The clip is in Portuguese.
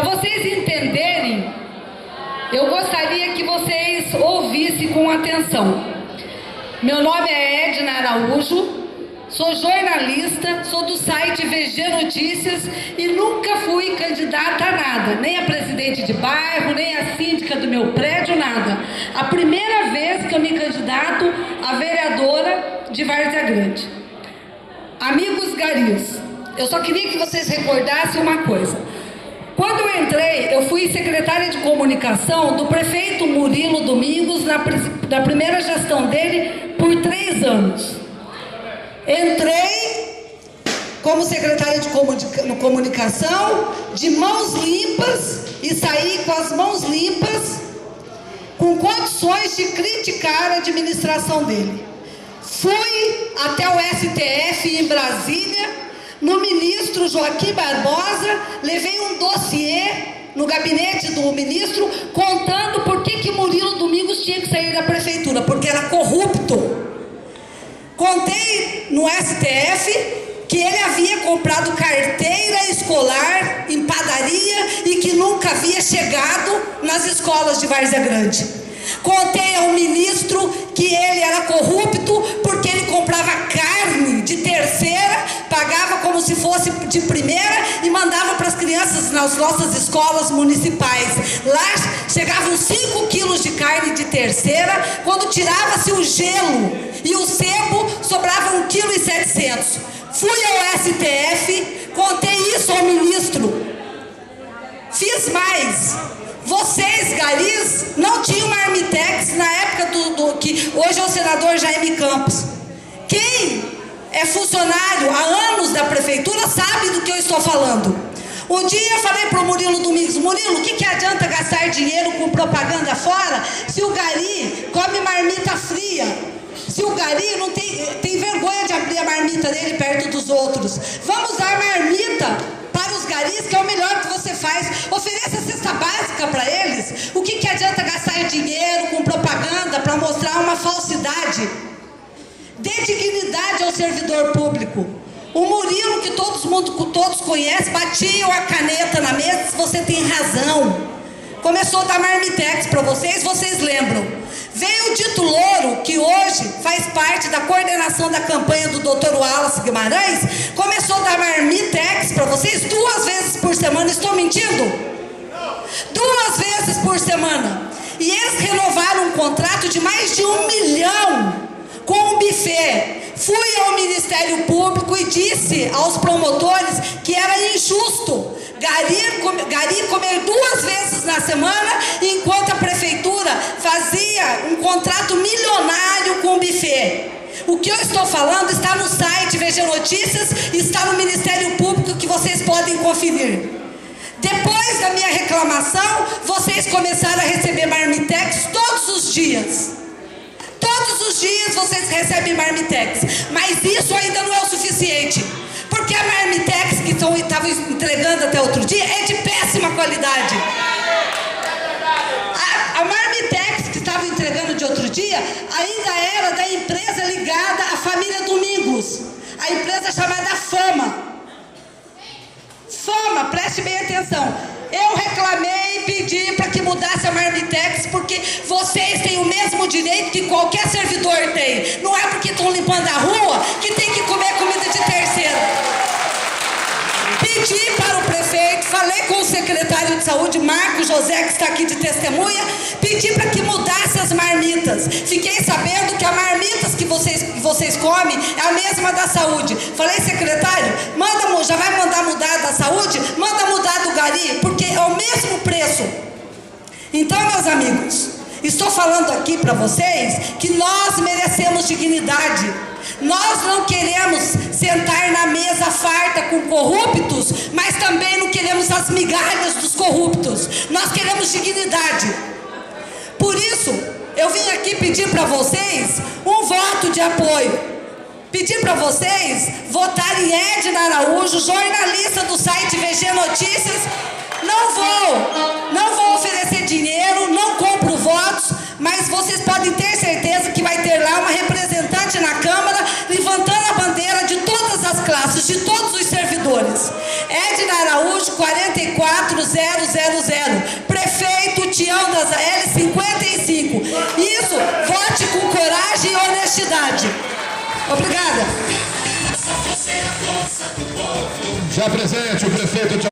Para vocês entenderem, eu gostaria que vocês ouvissem com atenção. Meu nome é Edna Araújo, sou jornalista, sou do site VG Notícias e nunca fui candidata a nada, nem a presidente de bairro, nem a síndica do meu prédio, nada. A primeira vez que eu me candidato a vereadora de Várzea Grande. Amigos garis, eu só queria que vocês recordassem uma coisa. Quando eu entrei, eu fui secretária de comunicação do prefeito Murilo Domingos na primeira gestão dele por 3 anos. Entrei como secretária de comunicação de mãos limpas e saí com as mãos limpas, com condições de criticar a administração dele. Fui até o STF em Brasília, no ministro Joaquim Barbosa, levei um dossiê no gabinete do ministro contando por que Murilo Domingos tinha que sair da prefeitura, porque era corrupto. Contei no STF que ele havia comprado carteira escolar em padaria e que nunca havia chegado nas escolas de Várzea Grande. Contei ao ministro que ele era corrupto porque ele comprava carne de terceira, pagava como se fosse de primeira e mandava para as crianças nas nossas escolas municipais. Lá chegavam 5 quilos de carne de terceira, quando tirava-se o gelo e o sebo, sobrava 1,7 kg. Fui ao STF, contei isso ao ministro. Fiz mais. Vocês, garis, não tinham Marmitex na época do que hoje é o senador Jaime Campos. Quem é funcionário há anos da prefeitura sabe do que eu estou falando. Um dia eu falei para o Murilo Domingos: Murilo, o que adianta gastar dinheiro com propaganda fora se o gari come marmita fria? Se o gari não tem vergonha de abrir a marmita dele perto dos outros. Vamos dar marmita para os garis, que é o melhor que você faz. Ofereça cesta básica para eles. O que adianta gastar dinheiro com propaganda para mostrar uma falsidade? Dê dignidade ao servidor público. O Murilo, que todos conhecem, batia a caneta na mesa: você tem razão. Começou a dar Marmitex para vocês, vocês lembram. Veio o Dito Louro, que hoje faz parte da coordenação da campanha do Dr. Wallace Guimarães, começou a dar Marmitex para vocês 2 vezes por semana. Estou mentindo? 2 vezes por semana. E eles renovaram um contrato de mais de 1 milhão com o buffet. Fui ao Ministério Público e disse aos promotores que era injusto gari comer 2 vezes na semana, enquanto a prefeitura fazia um contrato milionário com o buffet. O que eu estou falando está no site VG Notícias, está no Ministério Público, que vocês podem conferir. Depois da minha reclamação, vocês começaram a receber Marmitex todos os dias. Todos os dias vocês recebem Marmitex, mas isso ainda não é o suficiente, porque a Marmitex que estavam entregando até outro dia é de péssima qualidade. A Marmitex que estavam entregando de outro dia ainda era da empresa ligada à família Domingos, a empresa chamada Fama. Fama, preste bem atenção. Eu reclamei e pedi para que mudasse a Marmitex, porque vocês têm o mesmo direito que qualquer servidor tem. Não é porque estão limpando a rua que tem que comer comida de terceiro. Pedi para o prefeito, falei com o secretário de saúde, Marco José, que está aqui de testemunha, pedi para que mudasse as marmitas. Fiquei sabendo que a marmitas que vocês comem é a mesma da saúde. Falei: secretário, já vai mandar mudar da saúde? Manda mudar do gari, porque é o mesmo preço. Então, meus amigos, estou falando aqui para vocês que nós merecemos dignidade. Nós não queremos sentar na mesa farta com corruptos, mas também não queremos as migalhas dos corruptos. Nós queremos dignidade. Por isso, eu vim aqui pedir para vocês um voto de apoio. Pedir para vocês votarem em Edna Araújo, jornalista do site VG Notícias. Não vou oferecer dinheiro, não compro votos, mas vocês podem ter certeza que vai ter lá uma representante na Câmara levantando a bandeira de todas as classes, de todos os servidores. Edna Araújo, 44000 coragem e honestidade. Obrigada. Já presente o prefeito